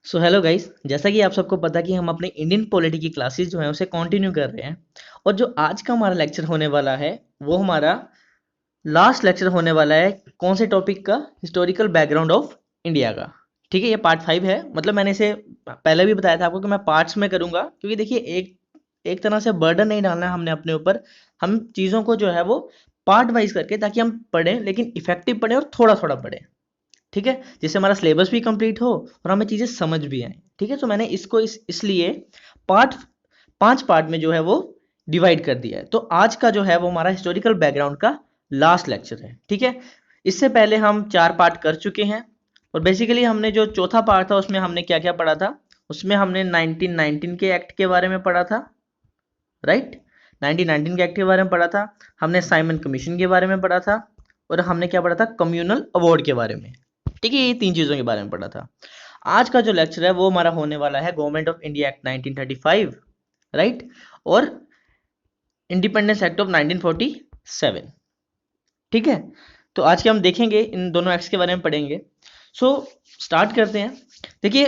So hello guys, जैसा कि आप सबको पता कि हम अपने इंडियन पॉलिटी की क्लासेस जो है उसे कंटिन्यू कर रहे हैं। और जो आज का हमारा लेक्चर होने वाला है वो हमारा लास्ट लेक्चर होने वाला है। कौन से टॉपिक का? हिस्टोरिकल बैकग्राउंड ऑफ इंडिया का। ठीक है, ये पार्ट 5 है। मतलब मैंने इसे पहले भी बताया था आपको कि मैं पार्ट्स में करूंगा, क्योंकि देखिए एक एक तरह से बर्डन नहीं डालना है हमने अपने ऊपर। हम चीज़ों को जो है वो पार्ट वाइज करके, ताकि हम पढ़ें लेकिन इफेक्टिव पढ़ें और थोड़ा थोड़ा पढ़ें। ठीक है, जिससे हमारा सिलेबस भी कंप्लीट हो और हमें चीज़ें समझ भी आए। ठीक है, तो मैंने इसको इसलिए पार्ट 5 पार्ट में जो है वो डिवाइड कर दिया है। तो आज का जो है वो हमारा हिस्टोरिकल बैकग्राउंड का लास्ट लेक्चर है। ठीक है, इससे पहले हम 4 पार्ट कर चुके हैं। और बेसिकली हमने जो चौथा पार्ट था उसमें हमने क्या क्या पढ़ा था? उसमें हमने 1919 के एक्ट के बारे में पढ़ा था, राइट। 1919 के एक्ट के बारे में पढ़ा था, हमने साइमन कमीशन के बारे में पढ़ा था, और हमने क्या पढ़ा था? कम्युनल अवार्ड के बारे में। ठीक है, ये 3 चीज़ों के बारे में पढ़ा था। आज का जो लेक्चर है वो हमारा होने वाला है government of India act 1935, right, और इंडिपेंडेंस एक्ट ऑफ 1947। ठीक है, तो आज के हम देखेंगे, इन दोनों एक्ट्स के बारे में पढ़ेंगे। सो स्टार्ट करते हैं। देखिए,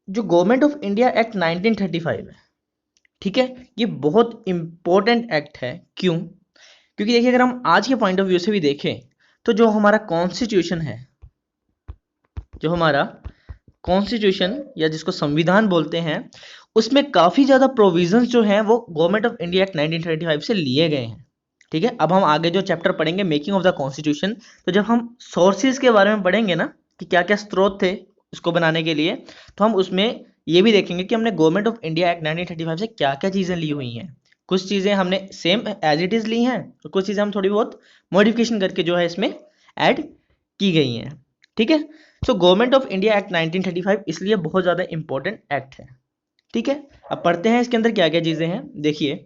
जो गवर्नमेंट ऑफ इंडिया एक्ट 1935 है, ठीक है, ये बहुत इंपॉर्टेंट एक्ट है। क्यों? क्योंकि देखिए, अगर हम आज के पॉइंट ऑफ व्यू से भी देखें तो जो हमारा कॉन्स्टिट्यूशन है, जो हमारा कॉन्स्टिट्यूशन या जिसको संविधान बोलते हैं, उसमें काफ़ी ज़्यादा प्रोविजंस जो हैं वो गवर्नमेंट ऑफ इंडिया एक्ट 1935 से लिए गए हैं। ठीक है, अब हम आगे जो चैप्टर पढ़ेंगे मेकिंग ऑफ द कॉन्स्टिट्यूशन, तो जब हम सोर्सेज के बारे में पढ़ेंगे ना कि क्या क्या स्रोत थे इसको बनाने के लिए, तो हम उसमें ये भी देखेंगे कि हमने गवर्नमेंट ऑफ इंडिया एक्ट 1935 से क्या क्या चीज़ें ली हुई हैं। कुछ चीज़ें हमने सेम एज इट इज़ ली हैं और कुछ चीज़ें हम थोड़ी बहुत मॉडिफिकेशन करके जो है इसमें ऐड की गई हैं। ठीक है, so government of India act 1935 इसलिए बहुत ज़्यादा इंपॉर्टेंट एक्ट है। ठीक है, अब पढ़ते हैं इसके अंदर क्या क्या चीज़ें हैं। देखिए,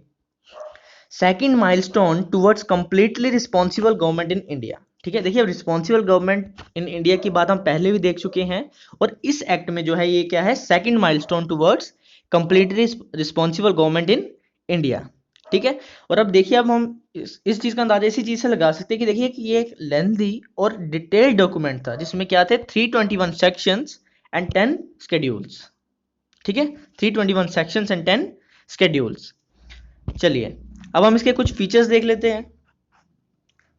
second milestone towards completely responsible government in India. ठीक है, देखिए रिस्पॉन्सिबल गवर्नमेंट इन इंडिया की बात हम पहले भी देख चुके हैं, और इस एक्ट में जो है ये क्या है? Second milestone towards completely responsible government in India. ठीक है, और अब देखिए, अब हम इस चीज़ का अंदाजा इसी चीज़ से लगा सकते हैं कि देखिए कि ये एक लेंथी और डिटेल्ड डॉक्यूमेंट था, जिसमें क्या थे? 321 सेक्शंस एंड 10 शेड्यूल्स। ठीक है, 321 सेक्शंस एंड 10 शेड्यूल्स। चलिए, अब हम इसके कुछ फीचर्स देख लेते हैं।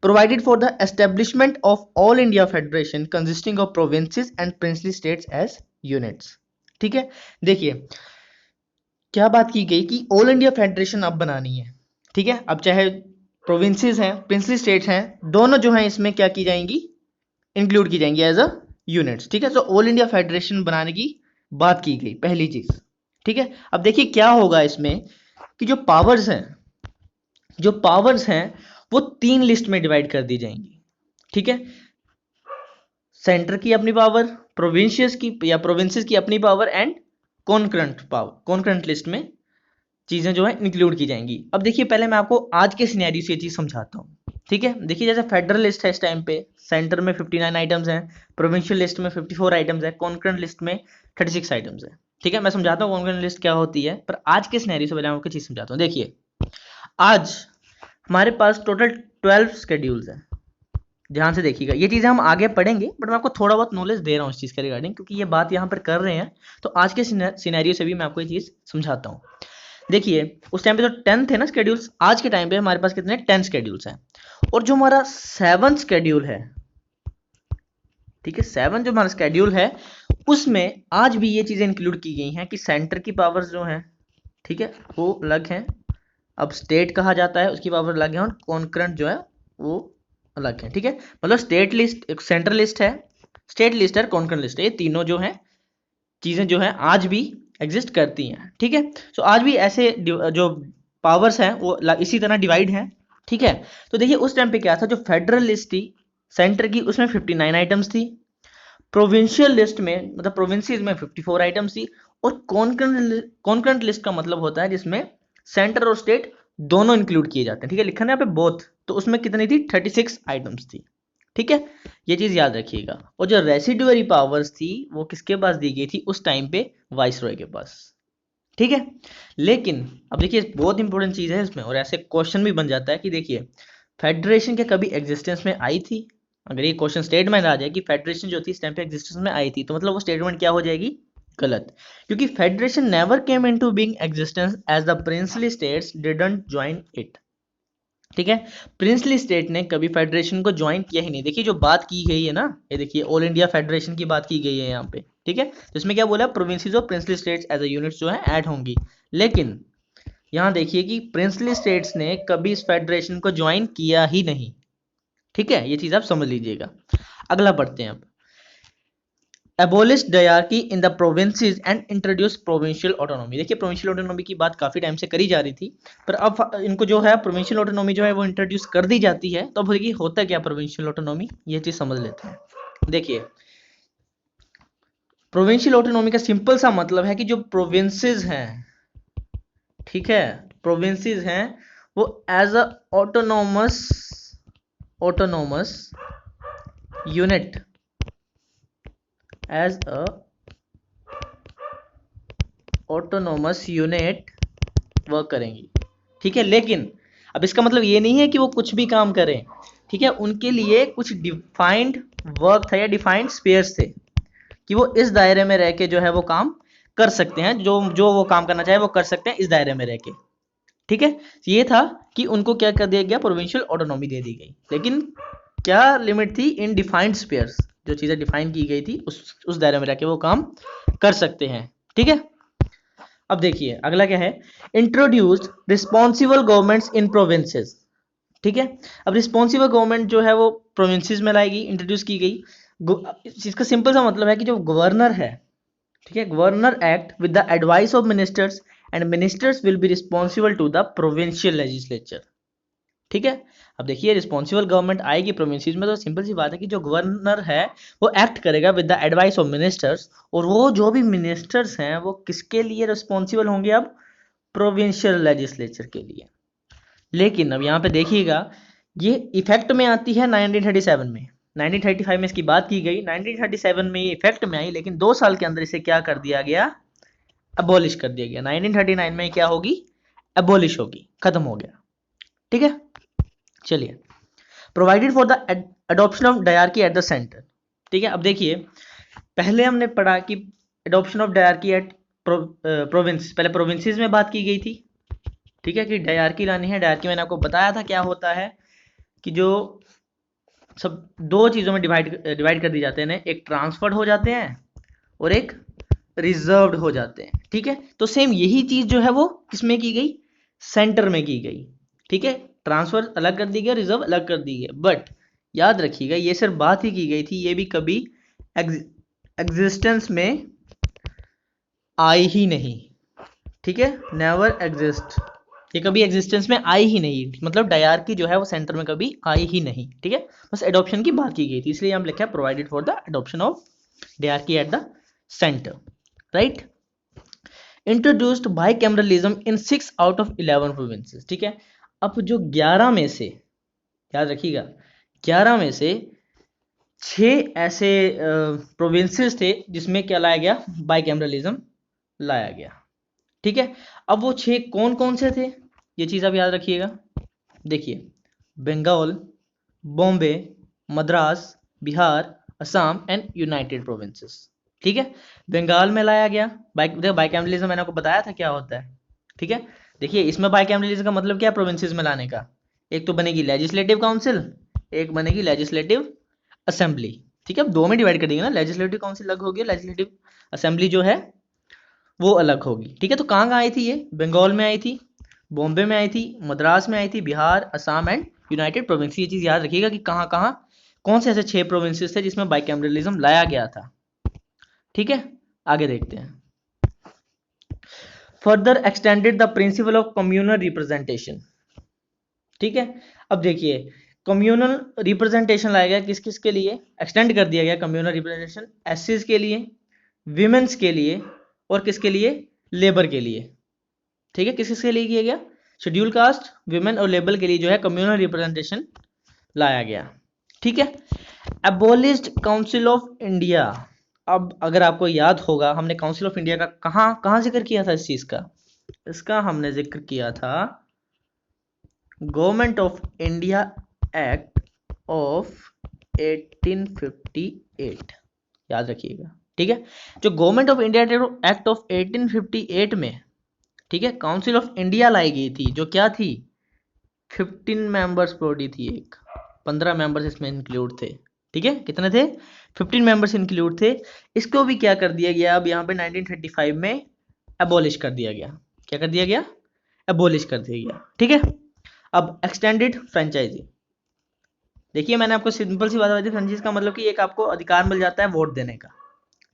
Provided for the establishment of all India federation consisting of provinces and princely states as units. ठीक है, देखिए क्या बात की गई कि ऑल इंडिया फेडरेशन अब बनानी है। ठीक है, अब चाहे प्रोविंसेस हैं, प्रिंसली स्टेट्स हैं, दोनों जो हैं इसमें क्या की जाएंगी? इंक्लूड की जाएंगी एज अ यूनिट्स। ठीक है, तो ऑल इंडिया फेडरेशन बनाने की बात की गई, पहली चीज। ठीक है, अब देखिए क्या होगा इसमें कि जो पावर्स हैं वो 3 लिस्ट में डिवाइड कर दी जाएंगी। ठीक है, सेंटर की अपनी पावर, प्रोविंशियस की या प्रोविंसेस की अपनी power, and concurrent power, concurrent list में चीजें जो है इंक्लूड की जाएंगी। अब देखिए, पहले मैं आपको आज के सिनेरियो से ये चीज समझाता हूँ। ठीक है, देखिए जैसे फेडरल लिस्ट है इस टाइम पे, सेंटर में 59 आइटम्स हैं, प्रोविंशियल लिस्ट में 54 आइटम्स है, कॉन्करेंट लिस्ट में 36 आइटम्स है। ठीक है, मैं समझाता हूँ कॉन्करेंट लिस्ट क्या होती है, पर आज के सिनेरियो से पहले मैं आपको चीज समझाता हूँ। देखिए, आज हमारे पास टोटल 12 शेड्यूल्स हैं। ध्यान से देखिएगा, ये चीज़ें हम आगे पढ़ेंगे, बट मैं आपको थोड़ा बहुत नॉलेज दे रहा हूँ इस चीज़ के रिगार्डिंग, क्योंकि ये बात यहाँ पर कर रहे हैं, तो आज के सिनेरियो से भी मैं आपको ये चीज़ समझाता हूँ। देखिए, उस टाइम पे जो 10 थे ना शेड्यूल्स, आज के टाइम पे हमारे पास कितने 10 शेड्यूल्स हैं। और जो हमारा 7 शेड्यूल है, ठीक है, 7 जो हमारा शेड्यूल है, उसमें आज भी ये चीज़ें इंक्लूड की गई हैं कि सेंटर की पावर्स जो हैं, ठीक है, वो अलग हैं। अब स्टेट कहा जाता है, उसकी पावर अलग है, और कॉन्करेंट जो है वो अलग है। ठीक है, मतलब स्टेट लिस्ट, एक सेंट्रल लिस्ट है, स्टेट लिस्ट है, कॉन्करेंट लिस्ट है, ये तीनों जो है चीज़ें जो है आज भी एग्जिस्ट करती हैं। ठीक है, सो आज भी ऐसे जो पावर्स हैं वो इसी तरह डिवाइड हैं। ठीक है, तो देखिए उस टाइम पे क्या था, जो फेडरल लिस्ट थी सेंटर की, उसमें 59 आइटम्स थी। प्रोविंशियल लिस्ट में, मतलब प्रोविंसेस में 54 आइटम्स थी। और कॉन्करेंट लिस्ट का मतलब होता है जिसमें सेंटर और स्टेट दोनों इंक्लूड किए जाते हैं। ठीक है, लिखा है यहाँ पे बोथ, तो उसमें कितनी थी? 36 आइटम्स थी। ठीक है, ये चीज याद रखिएगा। और जो रेसिडुअरी पावर्स थी वो किसके पास दी गई थी उस टाइम पे? वाइसरॉय के पास। ठीक है, लेकिन अब देखिए बहुत इंपॉर्टेंट चीज है इसमें, और ऐसे क्वेश्चन भी बन जाता है कि देखिए, फेडरेशन क्या कभी एग्जिस्टेंस में आई थी? अगर ये क्वेश्चन स्टेटमेंट आ जाए कि फेडरेशन जो थी इस टाइम पे एग्जिस्टेंस में आई थी, तो मतलब वो स्टेटमेंट क्या हो जाएगी? गलत, क्योंकि federation never came into being existence as the princely states didn't join it. ठीक है, प्रिंसली स्टेट ने कभी फेडरेशन को ज्वाइन किया ही नहीं। देखिए जो बात की गई है ना, ये देखिए ऑल इंडिया फेडरेशन की बात की गई है यहाँ पे। ठीक है, तो इसमें क्या बोला, प्रोविंसेस और princely states as a units जो है ऐड होंगी, लेकिन यहाँ देखिए कि प्रिंसली स्टेट्स ने कभी इस फेडरेशन को ज्वाइन किया ही नहीं। ठीक है, ये चीज आप समझ लीजिएगा। अगला पढ़ते हैं अब। abolished dyarchy in the provinces and introduce provincial autonomy. देखिए प्रोविंशियल ऑटोनॉमी की बात काफी टाइम से करी जा रही थी, पर अब इनको जो है प्रोविंशियल ऑटोनॉमी जो है वो इंट्रोड्यूस कर दी जाती है। तो अब देखिए होता क्या प्रोविंशियल ऑटोनॉमी, ये चीज समझ लेते हैं। देखिए प्रोविंशियल ऑटोनॉमी का सिंपल सा मतलब है कि जो प्रोविंसेस हैं, ठीक है, प्रोविंसेस हैं वो as a autonomous unit, as a autonomous unit work करेंगी। ठीक है, लेकिन अब इसका मतलब ये नहीं है कि वो कुछ भी काम करें। ठीक है, उनके लिए कुछ डिफाइंड वर्क था या डिफाइंड स्पेयर्स थे कि वो इस दायरे में रह के जो है वो काम कर सकते हैं, जो जो वो काम करना चाहे वो कर सकते हैं इस दायरे में रह के। ठीक है, ये था कि उनको क्या कर दिया गया, प्रोविंशियल ऑटोनॉमी दे दी गई, लेकिन क्या लिमिट थी, इन डिफाइंड स्पेयर्स, जो चीजें डिफाइन की गई थी उस दायरे में रह के वो काम कर सकते हैं। ठीक है, अब देखिए अगला क्या है, इंट्रोड्यूस्ड रिस्पॉन्सिबल गवर्नमेंट्स इन प्रोविंसेस। ठीक है, अब रिस्पॉन्सिबल गवर्नमेंट जो है वो प्रोविंसेस में लाएगी, इंट्रोड्यूस की गई। इसका सिंपल सा मतलब है कि जो गवर्नर है, ठीक है, governor act with the advice of ministers and ministers will be responsible to the provincial legislature. ठीक है, अब देखिए रिस्पॉन्सिबल गवर्नमेंट आएगी प्रोविंसेस में, तो सिंपल सी बात है कि जो गवर्नर है वो एक्ट करेगा with the advice of ministers, और वो जो भी मिनिस्टर्स हैं वो किसके लिए रिस्पॉन्सिबल होंगे, अब प्रोविंशियल लेजिस्लेचर के लिए। लेकिन अब यहाँ पे देखिएगा ये इफेक्ट में आती है 1937 में, 1935 में इसकी बात की गई, 1937 में ये इफेक्ट में आई, लेकिन 2 साल के अंदर इसे क्या कर दिया गया, अबॉलिश कर दिया गया। 1939 में क्या होगी, अबॉलिश होगी, खत्म हो गया। ठीक है, चलिए, provided for the adoption of diarchy at the centre. ठीक है, अब देखिए पहले हमने पढ़ा कि adoption of diarchy at province, पहले प्रोविंसेस में बात की गई थी। ठीक है, कि डायरकी लानी है, डायरकी मैंने आपको बताया था क्या होता है, कि जो सब 2 चीजों में डिवाइड कर दी जाते हैं, एक ट्रांसफर्ड हो जाते हैं और एक रिजर्व्ड हो जाते हैं। ठीक है, तो सेम यही चीज जो है वो किसमें की गई, सेंटर में की गई। ठीक है, ट्रांसफर अलग कर दी गई, रिजर्व अलग कर दी गई, बट याद रखिएगा ये सिर्फ बात ही की गई थी, ये भी कभी एग्जिस्टेंस में आई ही नहीं। ठीक है, नेवर एग्जिस्ट, ये कभी एग्जिस्टेंस में आई ही नहीं, मतलब डायरकी जो है वो सेंटर में कभी आई ही नहीं। ठीक है, बस एडॉप्शन की बात की गई थी, इसलिए हम लिखा है provided for the adoption of diarchy at the centre, right. Introduced bicameralism in 6 out of 11 provinces. ठीक है, अब जो 11 में से, याद रखिएगा 11 में से 6 ऐसे प्रोविंसेस थे जिसमें क्या लाया गया, बाइकैमरलिज्म लाया गया। ठीक है, अब वो 6 कौन कौन से थे, ये चीज आप याद रखिएगा। देखिए Bengal, Bombay, Madras, Bihar, Assam and united provinces. ठीक है, बंगाल में लाया गया बाइकैमरलिज्म, मैंने आपको बताया था क्या होता है। ठीक है, देखिए इसमें बाइकैमरलिज्म का मतलब क्या है, प्रोविंसेस में लाने का, एक तो बनेगी लेजिस्लेटिव काउंसिल, एक बनेगी लेजिस्लेटिव असेंबली। ठीक है, अब 2 में डिवाइड कर देंगे ना, लेजिस्लेटिव काउंसिल अलग होगी, लेजिस्लेटिव असेंबली जो है वो अलग होगी। ठीक है, तो कहाँ कहाँ आई थी ये, बंगाल में आई थी, बॉम्बे में आई थी, मद्रास में आई थी, Bihar, Assam and United province. ये चीज याद रखिएगा कि कहाँ कहाँ कौन से ऐसे 6 प्रोविंसेस थे जिसमें बाइकैमरलिज्म लाया गया था। ठीक है, आगे देखते हैं। Further extended the principle of communal representation. ठीक है, अब देखिए कम्युनल रिप्रेजेंटेशन लाया गया किस किस के लिए, एक्सटेंड कर दिया गया कम्युनल रिप्रेजेंटेशन एससीज के लिए, विमेंस के लिए और किसके लिए, लेबर के लिए। ठीक है, किस किसके लिए किया गया, शेड्यूल कास्ट, विमेन और लेबर के लिए जो है कम्युनल रिप्रेजेंटेशन लाया गया। ठीक है, एबोलिश्ड काउंसिल ऑफ इंडिया। अब अगर आपको याद होगा हमने काउंसिल ऑफ इंडिया का कहाँ कहाँ जिक्र किया था, इस चीज का, इसका हमने जिक्र किया था government of India act of 1858, याद रखिएगा। ठीक है। जो government of India act of 1858 में, ठीक है, काउंसिल ऑफ इंडिया लाई गई थी, जो क्या थी, 15 मेंबर्स बॉडी थी एक, 15 मेंबर्स इसमें इंक्लूड थे, ठीक है, कितने थे, 15 मेंबर्स इंक्लूड थे। इसको भी क्या कर दिया गया, अब यहाँ पे 1935 में एबॉलिश कर दिया गया। क्या कर दिया गया, एबॉलिश कर दिया गया, ठीक है। अब एक्सटेंडेड फ्रेंचाइजी, देखिए मैंने आपको सिंपल सी बात बताई थी, फ्रेंचाइजी का मतलब कि एक आपको अधिकार मिल जाता है वोट देने का,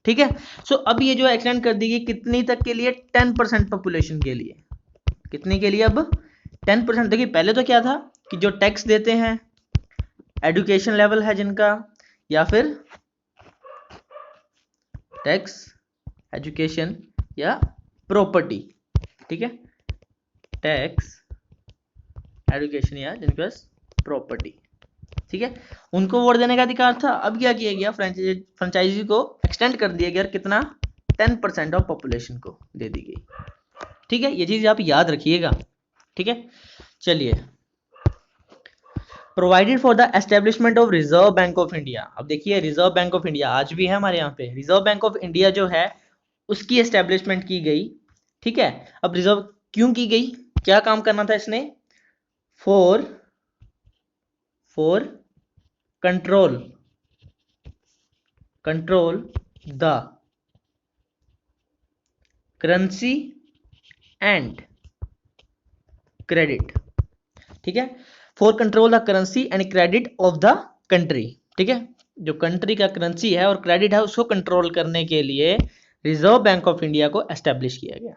ठीक है। सो अब ये जो एक्सटेंड कर दी गई कितनी तक के लिए, 10% पॉपुलेशन के लिए, कितने के लिए, अब 10%। देखिए पहले तो क्या था कि जो टैक्स देते हैं, एजुकेशन लेवल है जिनका, या फिर टैक्स, एजुकेशन या प्रॉपर्टी, ठीक है, टैक्स, एजुकेशन या जिनके पास प्रॉपर्टी, ठीक है, उनको वोट देने का अधिकार था। अब क्या किया गया, फ्रेंचाइजी को एक्सटेंड कर दिया गया, कितना, 10% ऑफ पॉपुलेशन को दे दी गई, ठीक है। ये चीज आप याद रखिएगा, ठीक है। चलिए, provided for the establishment of reserve bank of India. अब देखिए रिजर्व बैंक ऑफ इंडिया आज भी है हमारे यहाँ पे, रिजर्व बैंक ऑफ इंडिया जो है उसकी एस्टेब्लिशमेंट की गई, ठीक है। अब रिजर्व क्यों की गई, क्या काम करना था इसने, for control the currency and credit, ठीक है, for control the currency and credit of the country, ठीक है। जो कंट्री का करेंसी है और क्रेडिट है उसको कंट्रोल करने के लिए रिजर्व बैंक ऑफ इंडिया को एस्टेब्लिश किया गया,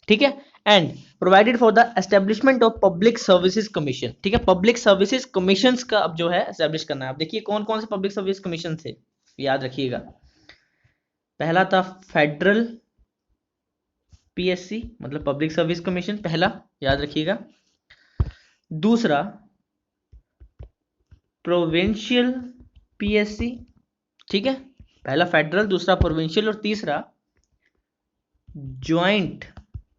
ठीक है। And provided for the establishment of public services commission, ठीक है, पब्लिक सर्विसेज कमीशन का अब जो है एस्टेब्लिश करना है। अब देखिए कौन कौन से पब्लिक सर्विस कमीशन थे, याद रखिएगा। पहला था फेडरल पीएससी, मतलब पब्लिक सर्विस कमीशन, पहला, याद रखिएगा। दूसरा प्रोविंशियल पीएससी, ठीक है, पहला फेडरल, दूसरा प्रोविंशियल, और तीसरा ज्वाइंट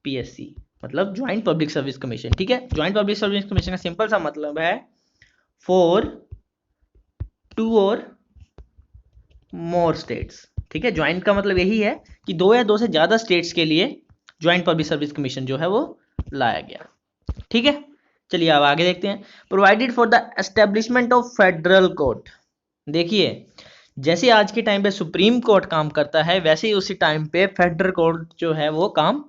पीएससी, मतलब ज्वाइंट पब्लिक सर्विस कमीशन, ठीक है। ज्वाइंट पब्लिक सर्विस कमीशन का सिंपल सा मतलब है फॉर 2 और मोर स्टेट्स, ठीक है। ज्वाइंट का मतलब यही है कि 2 या 2 से ज्यादा स्टेट्स के लिए ज्वाइंट पब्लिक सर्विस कमीशन जो है वो लाया गया, ठीक है। चलिए अब आगे देखते हैं। Provided for the establishment of federal court, देखिए जैसे आज के टाइम पे सुप्रीम कोर्ट काम करता है वैसे ही उसी टाइम पे फेडरल कोर्ट जो है वो काम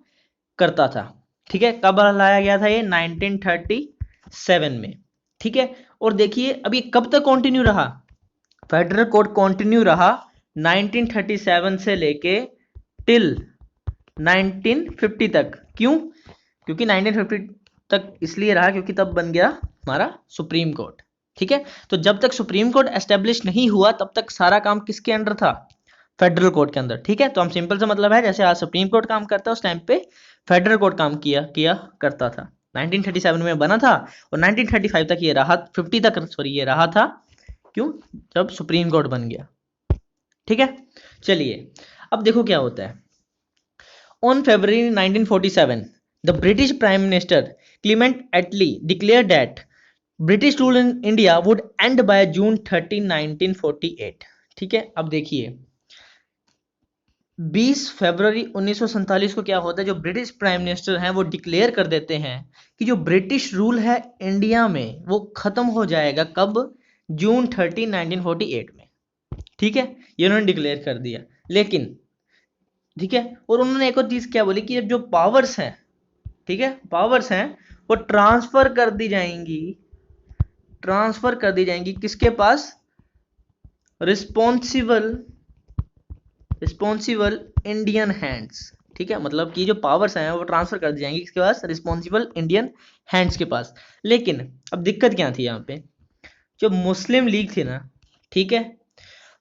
करता था, ठीक है। कब लाया गया था ये, 1937 में, ठीक है। और देखिए अब ये कब तक कंटिन्यू रहा, फेडरल कोर्ट कंटिन्यू रहा 1937 से लेके टिल 1950 तक। क्यों, क्योंकि 1950 तक इसलिए रहा क्योंकि तब बन गया हमारा सुप्रीम कोर्ट, ठीक है। तो जब तक सुप्रीम कोर्ट एस्टेब्लिश नहीं हुआ तब तक सारा काम किसके अंडर था, फेडरल कोर्ट के अंदर, ठीक है। तो हम सिंपल सा मतलब है जैसे आज सुप्रीम कोर्ट काम करता है उस टाइम पे फेडरल कोर्ट काम किया करता था। 1937 में बना था और 1935 तक ये रहा, 50 तक सॉरी ये रहा था, क्यों, जब सुप्रीम कोर्ट बन गया, ठीक है। चलिए अब देखो क्या होता है। On February 1947 the British prime minister Clement Attlee declare that British rule in India would end by June 13, 1948, ठीक है। अब देखिए 20 फरवरी 1947 को क्या होता है, जो ब्रिटिश प्राइम मिनिस्टर हैं वो डिक्लेयर कर देते हैं कि जो ब्रिटिश रूल है इंडिया में वो खत्म हो जाएगा, कब, जून 13, 1948 में, ठीक है। ये उन्होंने डिक्लेयर कर दिया। लेकिन ठीक है, और उन्होंने एक और चीज क्या बोली कि जो पावर्स हैं, ठीक है, पावर्स हैं वो ट्रांसफर कर दी जाएंगी किसके पास, रिस्पॉन्सिबल इंडियन हैंड्स, ठीक है। मतलब कि जो पावर्स हैं वो ट्रांसफर कर दी जाएंगी किसके पास, रिस्पॉन्सिबल इंडियन हैंड्स के पास। लेकिन अब दिक्कत क्या थी यहाँ पे, जो मुस्लिम लीग थी ना, ठीक है,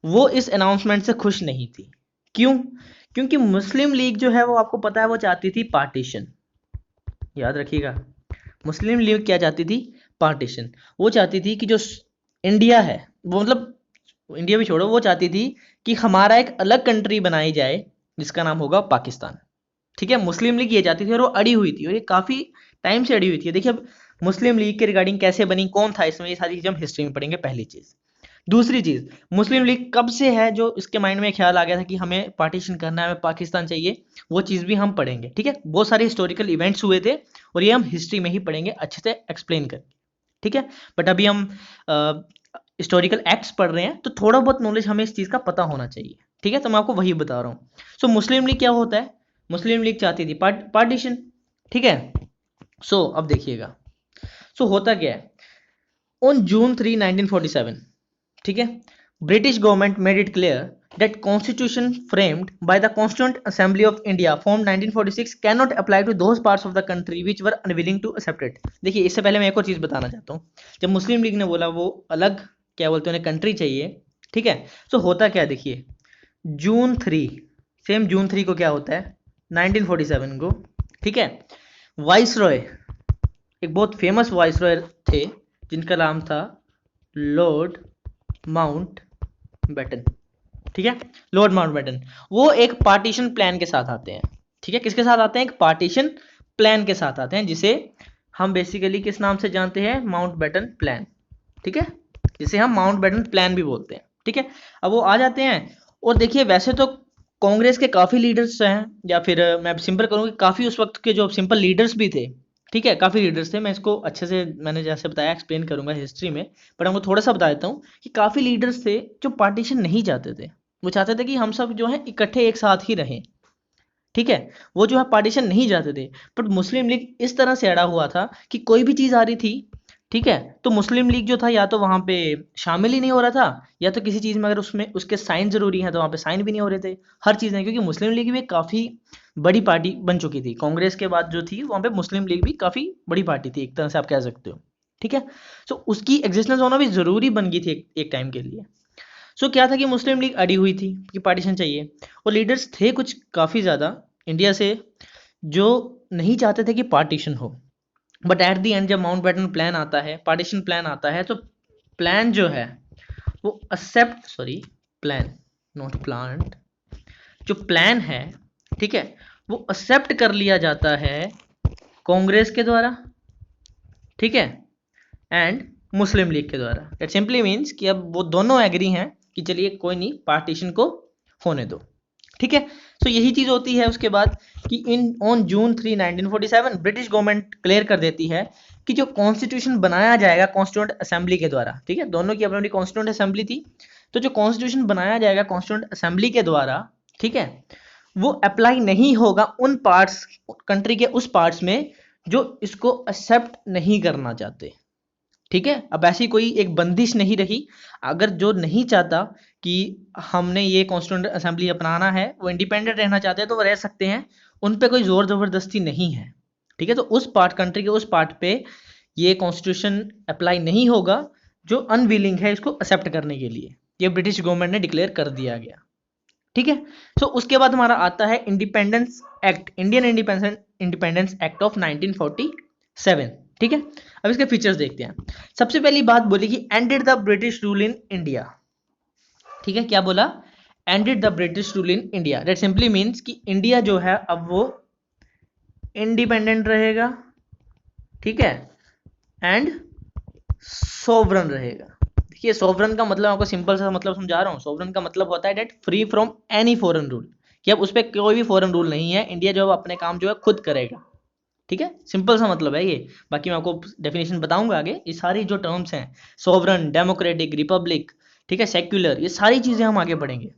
वो इस अनाउंसमेंट से खुश नहीं थी। क्यों, क्योंकि मुस्लिम लीग जो है वो आपको पता है वो चाहती थी पार्टीशन, याद रखिएगा। मुस्लिम लीग क्या चाहती थी, पार्टीशन। वो चाहती थी कि जो इंडिया है वो, मतलब इंडिया भी छोड़ो, वो चाहती थी कि हमारा एक अलग कंट्री बनाई जाए जिसका नाम होगा पाकिस्तान, ठीक है। मुस्लिम लीग ये चाहती थी और वो अड़ी हुई थी, और ये काफी टाइम से अड़ी हुई थी। देखिए अब मुस्लिम लीग के रिगार्डिंग कैसे बनी, कौन था इसमें, ये सारी चीजें हम हिस्ट्री में पढ़ेंगे। पहली चीज दूसरी चीज, मुस्लिम लीग कब से है जो इसके माइंड में ख्याल आ गया था कि हमें पार्टीशन करना है, हमें पाकिस्तान चाहिए, वो चीज भी हम पढ़ेंगे, ठीक है। बहुत सारे हिस्टोरिकल इवेंट्स हुए थे और ये हम हिस्ट्री में ही पढ़ेंगे अच्छे से एक्सप्लेन करके, ठीक है। बट अभी हम हिस्टोरिकल एक्ट्स पढ़ रहे हैं तो थोड़ा बहुत नॉलेज हमें इस चीज का पता होना चाहिए, ठीक है। तो मैं आपको वही बता रहा हूँ। सो मुस्लिम लीग क्या होता है, मुस्लिम लीग चाहती थी पार्टीशन, ठीक है। सो अब देखिएगा, सो होता क्या है, ऑन जून 3 1947, ठीक है, British government made it clear that constitution framed by the Constituent Assembly of India formed 1946 cannot apply to those parts of the country which were unwilling to accept it। देखिए इससे पहले मैं एक और चीज बताना चाहता हूँ, जब मुस्लिम लीग ने बोला वो अलग क्या बोलते हैं उन्हें कंट्री चाहिए, ठीक है। तो होता क्या, देखिए जून 3, सेम जून 3 को क्या होता है 1947 को, ठीक है, वाइस रॉय, एक बहुत फेमस वाइस रॉय थे जिनका नाम था लॉर्ड माउंट बैटन, ठीक है, लॉर्ड माउंटबेटन, वो एक पार्टीशन प्लान के साथ आते हैं, ठीक है। किसके साथ आते हैं, एक पार्टीशन प्लान के साथ आते हैं, जिसे हम बेसिकली किस नाम से जानते हैं, माउंटबेटन प्लान, ठीक है, जिसे हम माउंटबेटन प्लान भी बोलते हैं, ठीक है। अब वो आ जाते हैं और देखिए वैसे तो कांग्रेस के काफी लीडर्स हैं, या फिर मैं सिंपल करूँ काफी उस वक्त के जो सिंपल लीडर्स भी थे, ठीक है, काफी लीडर्स थे। मैं इसको अच्छे से मैंने जैसे बताया एक्सप्लेन करूंगा हिस्ट्री में, पर हमको थोड़ा सा बता देता हूँ कि काफी लीडर्स थे जो पार्टीशन नहीं चाहते थे, वो चाहते थे कि हम सब जो है इकट्ठे एक साथ ही रहें, ठीक है, वो जो है पार्टीशन नहीं चाहते थे। बट मुस्लिम लीग इस तरह से अड़ा हुआ था कि कोई भी चीज आ रही थी, ठीक है, तो मुस्लिम लीग जो था या तो वहां पे शामिल ही नहीं हो रहा था, या तो किसी चीज में अगर उसमें उसके साइन जरूरी है तो वहां पे साइन भी नहीं हो रहे थे, हर चीज है, क्योंकि मुस्लिम लीग भी काफी बड़ी पार्टी बन चुकी थी, कांग्रेस के बाद जो थी वहां पे मुस्लिम लीग भी काफी बड़ी पार्टी थी, एक तरह से आप कह सकते हो, ठीक है। तो उसकी एग्जिस्टेंस होना भी जरूरी बन गई थी एक टाइम के लिए। सो क्या था कि मुस्लिम लीग अड़ी हुई थी कि पार्टीशन चाहिए, और लीडर्स थे कुछ काफ़ी ज़्यादा इंडिया से जो नहीं चाहते थे कि पार्टीशन हो। बट एट दी एंड जब माउंटबेटन प्लान आता है, पार्टीशन प्लान आता है, तो प्लान जो है वो प्लान नॉट प्लांट, जो प्लान है, ठीक है, वो एक्सेप्ट कर लिया जाता है कांग्रेस के द्वारा, ठीक है, एंड मुस्लिम लीग के द्वारा। दैट सिंपली मीन्स कि अब वो दोनों एग्री हैं कि चलिए कोई नहीं, पार्टीशन को होने दो, ठीक है। तो यही चीज होती है उसके बाद कि in on June 3 1947 British government clear कर देती है कि जो कॉन्स्टिट्यूशन बनाया जाएगा कॉन्स्टिट्यूंट असेंबली के द्वारा, ठीक है, दोनों की अपनी अपनी कॉन्स्टिट्यूंट असेंबली थी, तो जो कॉन्स्टिट्यूशन बनाया जाएगा कॉन्स्टिट्यूंट असेंबली के द्वारा, ठीक है, वो अप्लाई नहीं होगा उन पार्ट्स, कंट्री के उस पार्ट्स में जो इसको एक्सेप्ट नहीं करना चाहते, ठीक है। अब ऐसी कोई एक बंदिश नहीं रही, अगर जो नहीं चाहता कि हमने ये कॉन्स्टिट्यूंट असेंबली अपनाना है, वो इंडिपेंडेंट रहना चाहते हैं तो वो रह सकते हैं, उन पे कोई जोर जबरदस्ती नहीं है, ठीक है। तो उस पार्ट, कंट्री के उस पार्ट पे ये कॉन्स्टिट्यूशन अप्लाई नहीं होगा जो अनविलिंग है इसको एक्सेप्ट करने के लिए, ये ब्रिटिश गवर्नमेंट ने डिक्लेयर कर दिया गया, ठीक है। तो उसके बाद हमारा आता है independence act, Indian independence act of 1947, ठीक है। अब इसके फीचर्स देखते हैं। सबसे पहली बात बोली कि ended the British rule in India, ठीक है, क्या बोला, ended the British rule in India. That simply means कि इंडिया जो है अब वो इंडिपेंडेंट रहेगा, ठीक है, एंड सोवरन रहेगा। देखिए सोवरन का मतलब आपको सिंपल सा मतलब समझा रहा हूँ, सोवरन का मतलब होता है debt free from any foreign rule, कि अब उस पर कोई भी फॉरेन रूल नहीं है, इंडिया जो है अपने काम जो है खुद करेगा, ठीक है, सिंपल सा मतलब है ये। बाकी मैं आपको डेफिनेशन बताऊंगा आगे। ये सारी जो टर्म्स हैं, सोवरन, डेमोक्रेटिक, रिपब्लिक, ठीक है, सेक्युलर, ये सारी चीजें हम आगे पढ़ेंगे,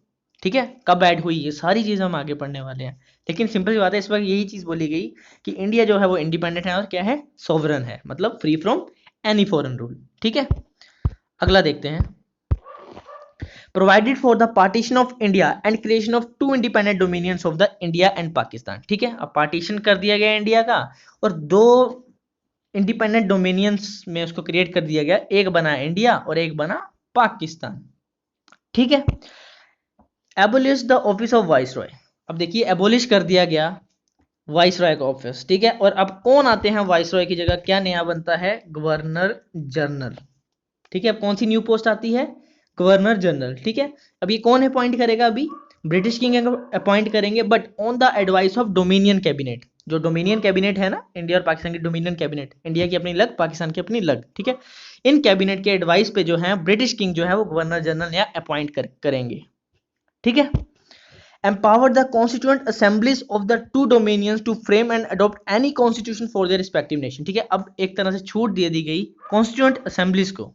ठीक है, कब ऐड हुई, ये सारी चीजें हम आगे पढ़ने वाले हैं। लेकिन सिंपल सी बात है, इस वक्त यही चीज बोली गई कि इंडिया जो है वो इंडिपेंडेंट है और क्या है, सोवरन है, मतलब free from any foreign rule, ठीक है। अगला देखते हैं, provided for the partition of India and creation of two independent dominions of the India and Pakistan, ठीक है। अब पार्टीशन कर दिया गया इंडिया का और दो इंडिपेंडेंट डोमिनियंस में उसको क्रिएट कर दिया गया, एक बना इंडिया और एक बना पाकिस्तान, ठीक है। Abolish the office of vice Roy, अब देखिए एबोलिश कर दिया गया वाइस रॉय का ऑफिस, ठीक है, और अब कौन आते हैं वाइस रॉय की जगह, क्या नया बनता है, गवर्नर जनरल, ठीक है। अब कौन सी न्यू पोस्ट आती है, गवर्नर जनरल, ठीक है। अब ये कौन अपॉइंट करेगा, अभी ब्रिटिश किंग अपॉइंट करेंगे, but on the advice of dominion cabinet. जो डोमिनियन कैबिनेट है ना, इंडिया और पाकिस्तान की डोमिनियन कैबिनेट, इंडिया की अपनी अलग, पाकिस्तान की अपनी अलग, ठीक है। इन कैबिनेट के एडवाइस पे जो है ब्रिटिश किंग जो है वो गवर्नर जनरल या अपॉइंट करेंगे, ठीक है। empower the constituent assemblies of the two dominions to frame and adopt any constitution for their respective nation, ठीक है। अब एक तरह से छूट दे दी गई कॉन्स्टिट्यूएंट असेंबलीज को,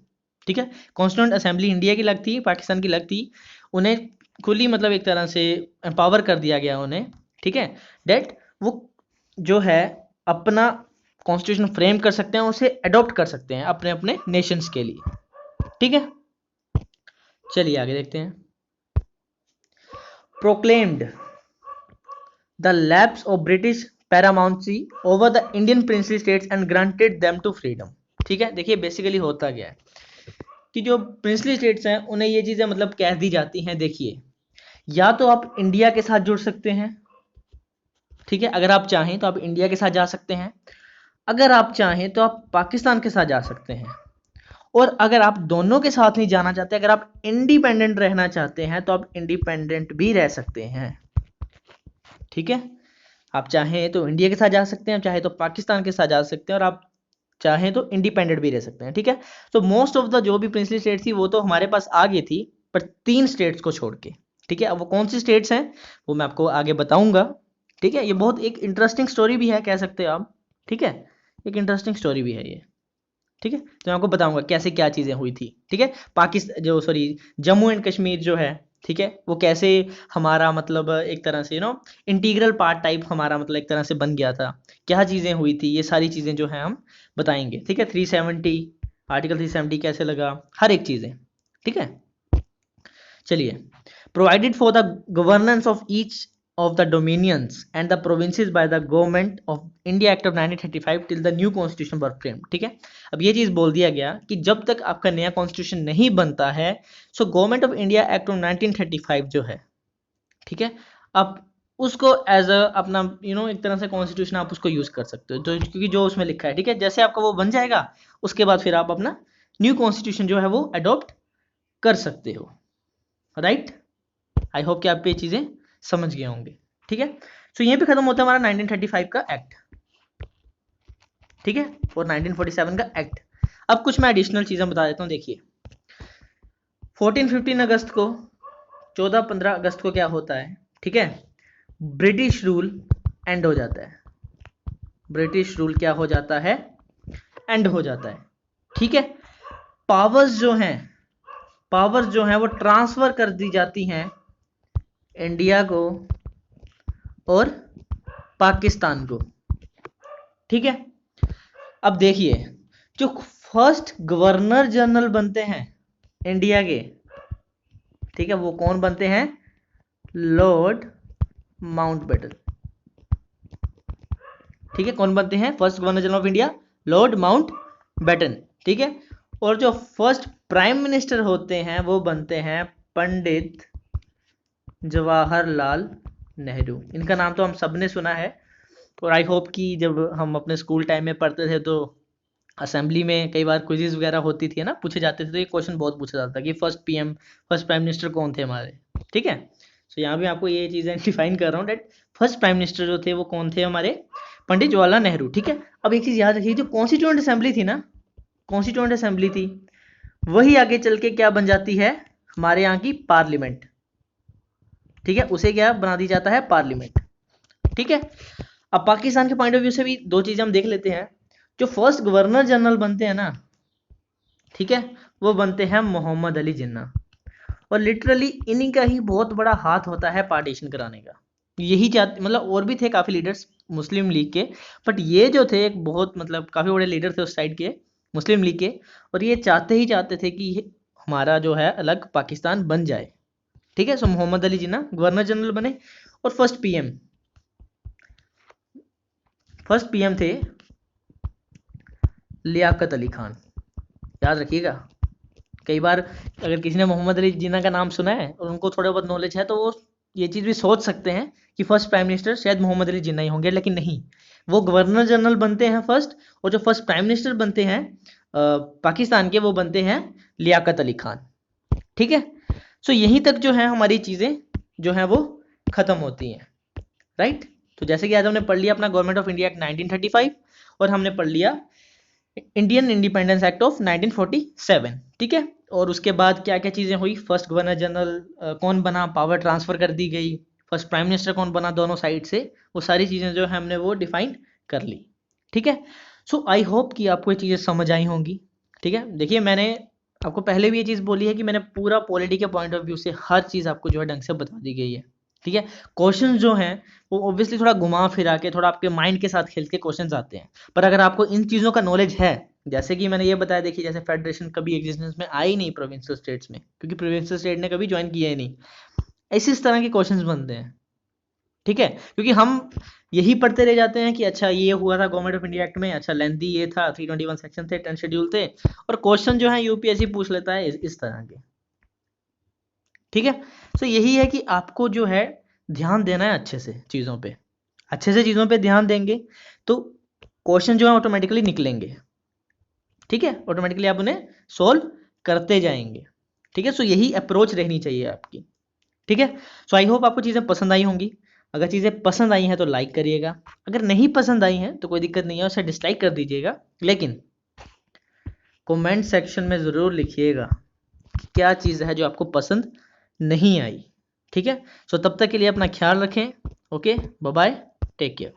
ठीक है। कॉन्स्टिट्यूएंट असेंबली इंडिया की अलग थी, पाकिस्तान की अलग थी, उन्हें खुली मतलब एक तरह से एम्पावर कर दिया गया उन्हें, ठीक है, डेट वो जो है अपना कॉन्स्टिट्यूशन फ्रेम कर सकते हैं, उसे अडॉप्ट कर सकते हैं अपने अपने नेशंस के लिए, ठीक है। चलिए आगे देखते हैं। proclaimed the lapse of British paramountcy over the Indian princely states and granted them to freedom, ठीक है। देखिए बेसिकली होता क्या है कि जो प्रिंसली स्टेट्स हैं उन्हें ये चीजें मतलब कह दी जाती हैं, देखिए या तो आप इंडिया के साथ जुड़ सकते हैं, ठीक है, अगर आप चाहें तो आप इंडिया के साथ जा सकते हैं, अगर आप चाहें तो आप पाकिस्तान के साथ जा सकते हैं, और अगर आप दोनों के साथ नहीं जाना चाहते, अगर आप इंडिपेंडेंट रहना चाहते हैं तो आप इंडिपेंडेंट भी रह सकते हैं, ठीक है। आप चाहें तो इंडिया के साथ जा सकते हैं, चाहे तो पाकिस्तान के साथ जा सकते हैं, और आप चाहें तो इंडिपेंडेंट भी रह सकते हैं, ठीक है। तो मोस्ट ऑफ द जो भी प्रिंसली स्टेट थी वो तो हमारे पास आ गई थी, पर 3 स्टेट्स को छोड़ के, ठीक है। अब वो कौन सी स्टेट्स हैं वो मैं आपको आगे बताऊंगा, ठीक है। ये बहुत एक इंटरेस्टिंग स्टोरी भी है, कह सकते हो आप, ठीक है, एक इंटरेस्टिंग स्टोरी भी है ये, ठीक है। तो मैं आपको बताऊंगा कैसे क्या चीजें हुई थी, ठीक है। पाकिस्तान जो सॉरी जम्मू एंड कश्मीर जो है, ठीक है, वो कैसे हमारा मतलब एक तरह से इंटीग्रल पार्ट टाइप हमारा मतलब एक तरह से बन गया था, क्या चीजें हुई थी, ये सारी चीजें जो है हम बताएंगे, ठीक है। 370 आर्टिकल 370 कैसे लगा, हर एक चीजें, ठीक है। चलिए, provided for the governance of each of the dominions and the provinces by the government of India Act of 1935 till the new constitution were framed, ठीक है। अब ये चीज बोल दिया गया कि जब तक आपका नया कॉन्स्टिट्यूशन नहीं बनता है, so government of India act of 1935 जो है, ठीक है, आप उसको एज अ अपना एक तरह से कॉन्स्टिट्यूशन आप उसको यूज कर सकते हो, जो क्योंकि जो उसमें लिखा है, ठीक है, जैसे आपका वो बन जाएगा उसके बाद फिर आप अपना न्यू कॉन्स्टिट्यूशन जो है वो अडॉप्ट कर सकते हो, राइट। आई होप कि आप ये चीजें समझ गए होंगे, ठीक है। सो यहीं पे खत्म होता है हमारा 1935 का एक्ट, ठीक है, और 1947 का एक्ट। अब कुछ मैं एडिशनल चीजें बता देता हूं, देखिए 14-15 अगस्त को, 14-15 अगस्त को क्या होता है, ठीक है, ब्रिटिश रूल एंड हो जाता है, ब्रिटिश रूल क्या हो जाता है, एंड हो जाता है, ठीक है। पावर्स जो हैं वो ट्रांसफर कर दी जाती हैं इंडिया को और पाकिस्तान को, ठीक है। अब देखिए जो फर्स्ट गवर्नर जनरल बनते हैं इंडिया के, ठीक है, वो कौन बनते हैं, लॉर्ड माउंटबेटन, ठीक है, कौन बनते हैं first governor general of India, Lord Mountbatten, ठीक है। और जो फर्स्ट प्राइम मिनिस्टर होते हैं वो बनते हैं पंडित जवाहरलाल नेहरू। इनका नाम तो हम सब ने सुना है, और आई होप कि जब हम अपने स्कूल टाइम में पढ़ते थे तो असेंबली में कई बार क्विज़ वगैरह होती थी ना, पूछे जाते थे, तो ये क्वेश्चन बहुत पूछा जाता था कि first PM, first prime minister कौन थे हमारे, ठीक है। सो यहाँ भी आपको ये चीज़ें डिफाइन कर रहा हूँ डेट फर्स्ट प्राइम मिनिस्टर जो थे वो कौन थे हमारे, पंडित जवाहरलाल नेहरू, ठीक है। अब एक चीज़ याद रखिए, जो कॉन्स्टिट्यूएंट असेंबली थी ना, कॉन्स्टिट्यूएंट असेंबली थी, वही आगे चल के क्या बन जाती है, हमारे यहाँ की पार्लियामेंट, ठीक है, उसे क्या बना दी जाता है, पार्लियामेंट, ठीक है। अब पाकिस्तान के पॉइंट ऑफ व्यू से भी दो चीजें हम देख लेते हैं। जो फर्स्ट गवर्नर जनरल बनते हैं ना, ठीक है, वो बनते हैं मोहम्मद अली जिन्ना, और लिटरली इन्हीं का ही बहुत बड़ा हाथ होता है पार्टीशन कराने का। यही चाहते, मतलब और भी थे काफी लीडर्स मुस्लिम लीग के, बट ये जो थे एक बहुत मतलब काफी बड़े लीडर थे उस साइड के, मुस्लिम लीग के, और ये चाहते थे कि हमारा जो है अलग पाकिस्तान बन जाए, ठीक है। सो मोहम्मद अली जिन्ना गवर्नर जनरल बने, और फर्स्ट पीएम थे लियाकत अली खान, याद रखिएगा। कई बार अगर किसी ने मोहम्मद अली जिन्ना का नाम सुना है और उनको थोड़ा बहुत नॉलेज है तो वो ये चीज़ भी सोच सकते हैं कि फर्स्ट प्राइम मिनिस्टर शायद मोहम्मद अली जिन्ना ही होंगे, लेकिन नहीं, वो गवर्नर जनरल बनते हैं फर्स्ट, और जो फर्स्ट प्राइम मिनिस्टर बनते हैं पाकिस्तान के, वो बनते हैं लियाकत अली खान, ठीक है। सो यहीं तक जो है हमारी चीज़ें जो हैं वो ख़त्म होती हैं, राइट। तो जैसे कि आज हमने पढ़ लिया अपना गवर्नमेंट ऑफ इंडिया एक्ट 1935 और हमने पढ़ लिया इंडियन इंडिपेंडेंस एक्ट ऑफ 1947, ठीक है। और उसके बाद क्या क्या चीज़ें हुई, फर्स्ट गवर्नर जनरल कौन बना, पावर ट्रांसफर कर दी गई, फर्स्ट प्राइम मिनिस्टर कौन बना दोनों साइड से, वो सारी चीज़ें जो है हमने वो डिफाइन कर ली, ठीक है। सो आई होप कि आपको ये चीज़ें समझ आई होंगी, ठीक है। देखिए मैंने आपको पहले भी ये चीज़ बोली है कि मैंने पूरा पॉलिटी के पॉइंट ऑफ व्यू से हर चीज़ आपको जो है ढंग से बता दी गई है, ठीक है। क्वेश्चन जो हैं वो ऑब्वियसली थोड़ा घुमा फिरा के, थोड़ा आपके माइंड के साथ खेल के क्वेश्चंस आते हैं, पर अगर आपको इन चीज़ों का नॉलेज है, जैसे कि मैंने ये बताया, देखिए जैसे फेडरेशन कभी एग्जिस्टेंस में आई नहीं प्रोविंशियल स्टेट्स में, क्योंकि प्रोविंशियल स्टेट ने कभी ज्वाइन किया ही नहीं, इस तरह के क्वेश्चंस बनते हैं, ठीक है। क्योंकि हम यही पढ़ते रह जाते हैं कि अच्छा ये हुआ था गवर्नमेंट ऑफ इंडिया एक्ट में, अच्छा लेंथी ये था, 321 सेक्शन थे, 10 शेड्यूल थे, और क्वेश्चन जो है यूपीएससी पूछ लेता है इस तरह के, ठीक है। तो यही है कि आपको जो है ध्यान देना है अच्छे से चीज़ों पे, अच्छे से चीज़ों पे ध्यान देंगे तो क्वेश्चन जो है ऑटोमेटिकली निकलेंगे, ठीक है। ऑटोमेटिकली आप उन्हें सोल्व करते जाएंगे, ठीक है। सो यही अप्रोच रहनी चाहिए आपकी, ठीक है। सो आई होप आपको चीज़ें पसंद आई होंगी। अगर चीज़ें पसंद आई हैं तो लाइक करिएगा, अगर नहीं पसंद आई हैं तो कोई दिक्कत नहीं है, उसे डिसलाइक कर दीजिएगा, लेकिन कमेंट सेक्शन में ज़रूर लिखिएगा कि क्या चीज़ है जो आपको पसंद नहीं आई, ठीक है। सो तब तक के लिए अपना ख्याल रखें। Okay, bye bye, take care.